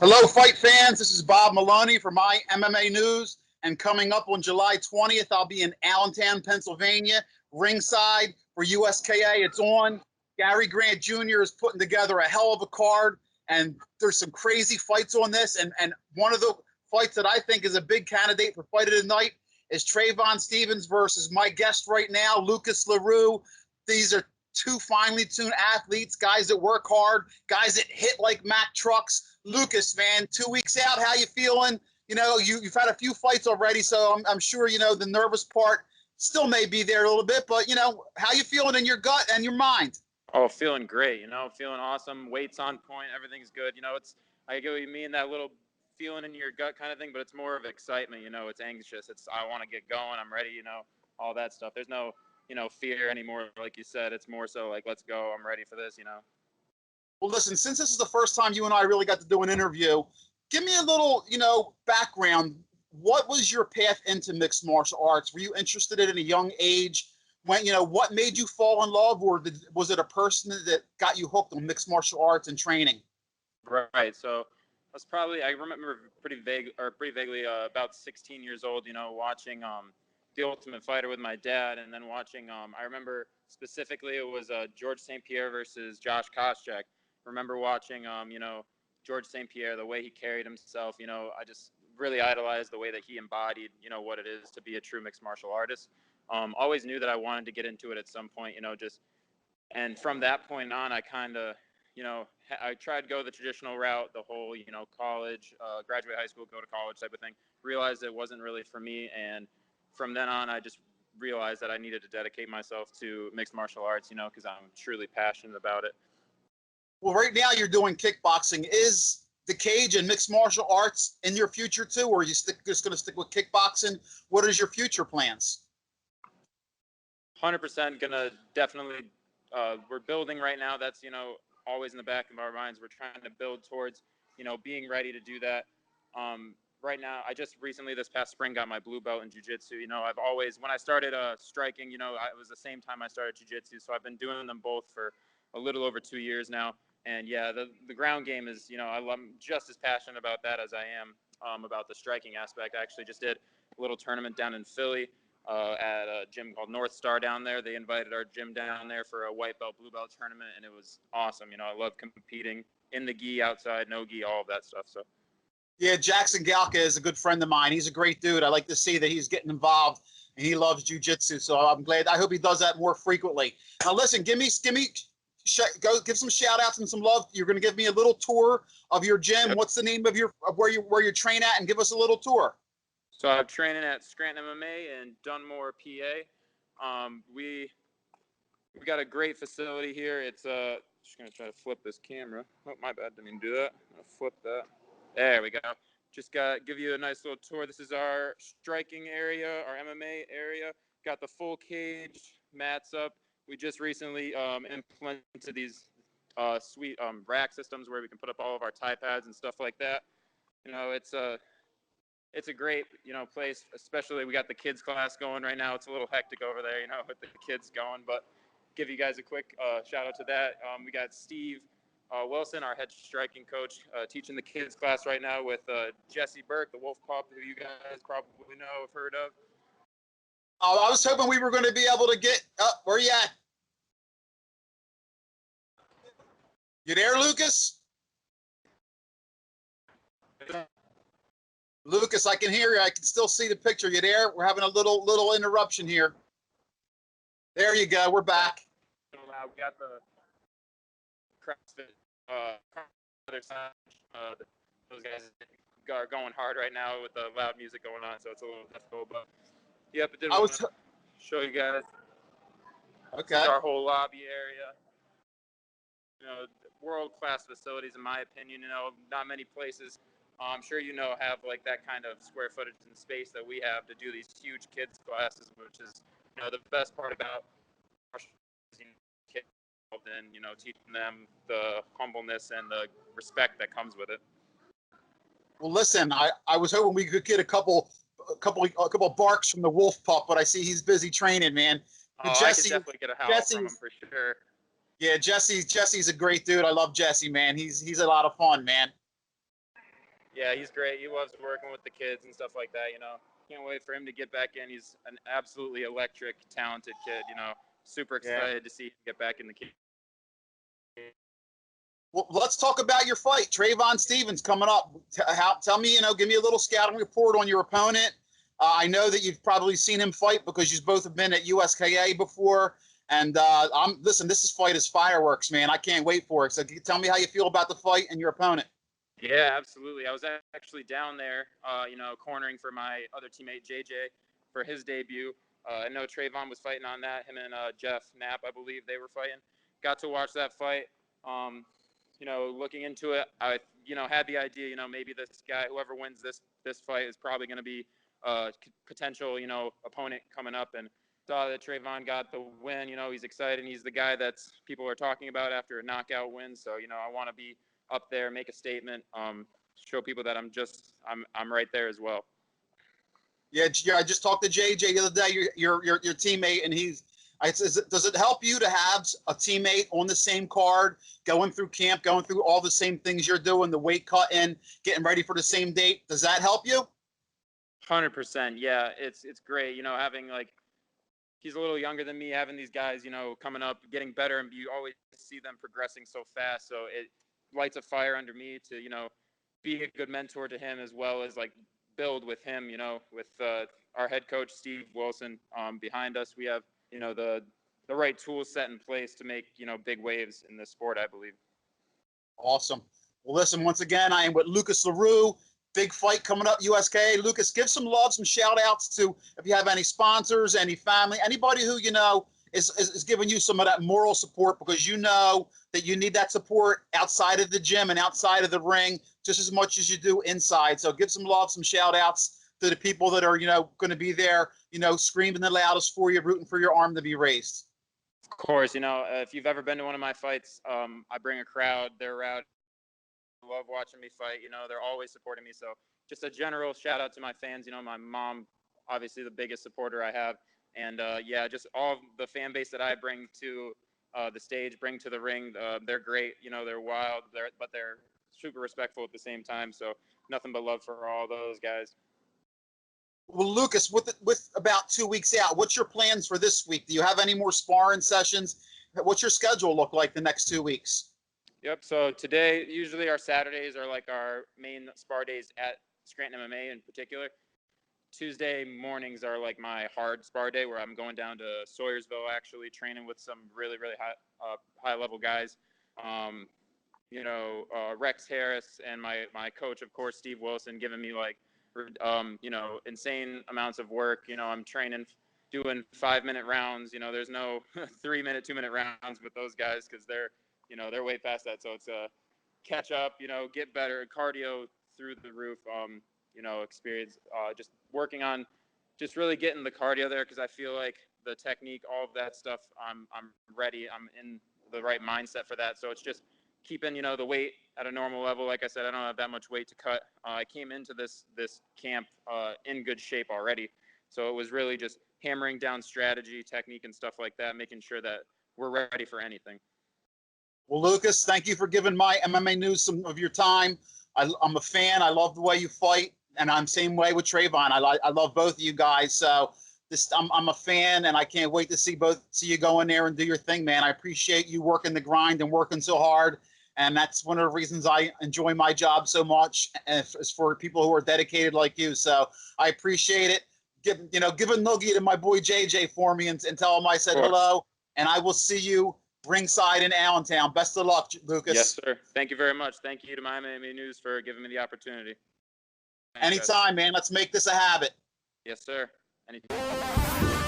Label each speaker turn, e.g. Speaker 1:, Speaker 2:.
Speaker 1: Hello, fight fans. This is Bob Maloney for My MMA News. And coming up on July 20th, I'll be in Allentown, Pennsylvania, ringside for USKA. It's on. Gary Grant Jr. is putting together a hell of a card, and there's some crazy fights on this. And one of the fights that I think is a big candidate for fight of the night is Trevahn Stephens versus my guest right now, LaRue. These are two finely tuned athletes, guys that work hard, guys that hit like Mack trucks. Lucas, man, 2 weeks out, how you feeling? You know, you've had a few fights already, so I'm sure, you know, the nervous part still may be there a little bit, but, you know, how you feeling in your gut and your mind?
Speaker 2: Oh, feeling great, you know, feeling awesome. Weight's on point. Everything's good. You know, I get what you mean, that little feeling in your gut kind of thing, but it's more of excitement, you know, it's anxious. I want to get going. I'm ready, you know, all that stuff. There's no, you know, fear anymore. Like you said, it's more so like, let's go. I'm ready for this, you know.
Speaker 1: Well, listen, since this is the first time you and I really got to do an interview, give me a little, you know, background. What was your path into mixed martial arts? Were you interested in it at a young age? When, you know, what made you fall in love, or was it a person that got you hooked on mixed martial arts and training?
Speaker 2: Right. So I remember pretty vaguely about 16 years old, you know, watching The Ultimate Fighter with my dad, and then watching I remember specifically it was George St. Pierre versus Josh Koscheck. Remember watching you know, George St. Pierre, the way he carried himself, you know, I just really idolized the way that he embodied, you know, what it is to be a true mixed martial artist. Always knew that I wanted to get into it at some point, you know, and from that point on, I kind of, you know, I tried to go the traditional route, the whole, you know, college, graduate high school, go to college type of thing. Realized it wasn't really for me, and from then on, I just realized that I needed to dedicate myself to mixed martial arts, you know, because I'm truly passionate about it.
Speaker 1: Well, right now you're doing kickboxing. Is the cage and mixed martial arts in your future too, or are you just going to stick with kickboxing? What is your future plans?
Speaker 2: 100% gonna definitely. We're building right now. That's, you know, always in the back of our minds. We're trying to build towards, you know, being ready to do that. Right now, I just recently this past spring got my blue belt in jiu-jitsu. You know, I've always, when I started striking, you know, it was the same time I started jiu-jitsu. So I've been doing them both for a little over 2 years now. And yeah, the ground game is, you know, I'm just as passionate about that as I am about the striking aspect. I actually just did a little tournament down in Philly at a gym called North Star down there. They invited our gym down there for a white belt, blue belt tournament, and it was awesome. You know, I love competing in the gi, outside, no gi, all of that stuff. So.
Speaker 1: Yeah, Jackson Galka is a good friend of mine. He's a great dude. I like to see that he's getting involved, and he loves jiu-jitsu. So I'm glad. I hope he does that more frequently. Now, listen, give me, go give some shout outs and some love. You're going to give me a little tour of your gym.
Speaker 2: Yep.
Speaker 1: What's the name of where you train at, and give us a little tour.
Speaker 2: So I'm training at Scranton MMA in Dunmore, PA. We got a great facility here. It's just gonna try to flip this camera. Oh, my bad, didn't mean to do that. I'm gonna flip that. There we go. Just give you a nice little tour. This is our striking area, our MMA area. Got the full cage, mats up. We just recently implemented these sweet rack systems where we can put up all of our Thai pads and stuff like that. You know, it's a great, you know, place, especially we got the kids class going right now. It's a little hectic over there, you know, with the kids going, but give you guys a quick shout out to that. We got Steve Wilson, our head striking coach, teaching the kids class right now with Jesse Burke, the Wolf Pup, who you guys probably know, have heard of.
Speaker 1: I was hoping we were going to be able to get up. Where you at? You there, Lucas? Lucas, I can hear you. I can still see the picture. You there? We're having a little interruption here. There you go. We're back.
Speaker 2: We got the CrossFit other side. Those guys are going hard right now with the loud music going on, so it's a little difficult. But yep, it did want to show you guys.
Speaker 1: Okay.
Speaker 2: This is our whole lobby area. You know, world-class facilities, in my opinion. You know, not many places, I'm sure you know, have like that kind of square footage and space that we have to do these huge kids classes, which is, you know, the best part about kids and, you know, teaching them the humbleness and the respect that comes with it.
Speaker 1: Well, listen, I was hoping we could get a couple barks from the Wolf Pup, but I see he's busy training, man.
Speaker 2: Oh, Jesse, I could definitely get a howl from him for sure.
Speaker 1: Yeah, Jesse's a great dude. I love Jesse, man. He's a lot of fun, man.
Speaker 2: Yeah, he's great. He loves working with the kids and stuff like that. Can't wait for him to get back in. He's an absolutely electric, talented kid. Super excited to see him get back in the kid.
Speaker 1: Well, let's talk about your fight. Trevahn Stephens coming up. Tell me, give me a little scouting report on your opponent. I know that you've probably seen him fight because you both have been at USKA before. And listen, this fight is fireworks, man. I can't wait for it. So tell me how you feel about the fight and your opponent.
Speaker 2: Yeah, absolutely. I was actually down there, cornering for my other teammate, JJ, for his debut. I know Trevahn was fighting on that. Him and Jeff Knapp, I believe they were fighting. Got to watch that fight. Looking into it, I, had the idea, maybe this guy, whoever wins this fight is probably going to be a potential, opponent coming up. And saw that Trevahn got the win. He's excited. He's the guy that's people are talking about after a knockout win. So, I want to be up there, make a statement, show people that I'm right there as well.
Speaker 1: Yeah, I just talked to JJ the other day, your teammate, and does it help you to have a teammate on the same card, going through camp, going through all the same things you're doing, the weight cut and getting ready for the same date? Does that help you?
Speaker 2: 100%. Yeah, it's great. Having he's a little younger than me, having these guys, coming up, getting better, and you always see them progressing so fast. So it lights a fire under me to, be a good mentor to him as well as build with him, with our head coach, Steve Wilson, behind us. We have, the right tools set in place to make, big waves in this sport, I believe.
Speaker 1: Awesome. Well, listen, once again, I am with Lucas LaRue. Big fight coming up, USKA. Lucas, give some love, some shout outs to, if you have any sponsors, any family, anybody who, is giving you some of that moral support, because that you need that support outside of the gym and outside of the ring just as much as you do inside. So give some love, some shout outs to the people that are, going to be there, screaming the loudest for you, rooting for your arm to be raised.
Speaker 2: Of course, if you've ever been to one of my fights, I bring a crowd. They're rowdy. Love watching me fight. They're always supporting me. So just a general shout out to my fans. My mom, obviously the biggest supporter I have. And just all the fan base that I bring to the stage, bring to the ring. They're great. They're wild, but they're super respectful at the same time. So nothing but love for all those guys.
Speaker 1: Well, Lucas, with about 2 weeks out, what's your plans for this week? Do you have any more sparring sessions? What's your schedule look like the next 2 weeks?
Speaker 2: Yep. So today, usually our Saturdays are our main spar days at Scranton MMA in particular. Tuesday mornings are my hard spar day, where I'm going down to Sawyersville, actually training with some really, really high level guys. Rex Harris and my coach, of course, Steve Wilson, giving me insane amounts of work. I'm training, doing 5-minute rounds. There's no 3-minute, 2-minute rounds with those guys, because they're way past that. So it's a catch up, get better, cardio through the roof, experience, just working on just really getting the cardio there, because I feel like the technique, all of that stuff, I'm ready. I'm in the right mindset for that. So it's just keeping, the weight at a normal level. Like I said, I don't have that much weight to cut. I came into this camp in good shape already. So it was really just hammering down strategy, technique, and stuff like that, making sure that we're ready for anything.
Speaker 1: Well, Lucas, thank you for giving my MMA news some of your time. I'm a fan. I love the way you fight, and I'm same way with Trevahn. I love both of you guys. So I'm a fan, and I can't wait to see you go in there and do your thing, man. I appreciate you working the grind and working so hard, and that's one of the reasons I enjoy my job so much, is for people who are dedicated like you. So I appreciate it. Give a noogie to my boy JJ for me, and tell him I said hello, and I will see you ringside in Allentown. Best of luck, Lucas.
Speaker 2: Yes, sir. Thank you very much. Thank you to my MMA News for giving me the opportunity.
Speaker 1: Thanks, anytime, guys. Man. Let's make this a habit.
Speaker 2: Yes, sir. Anytime.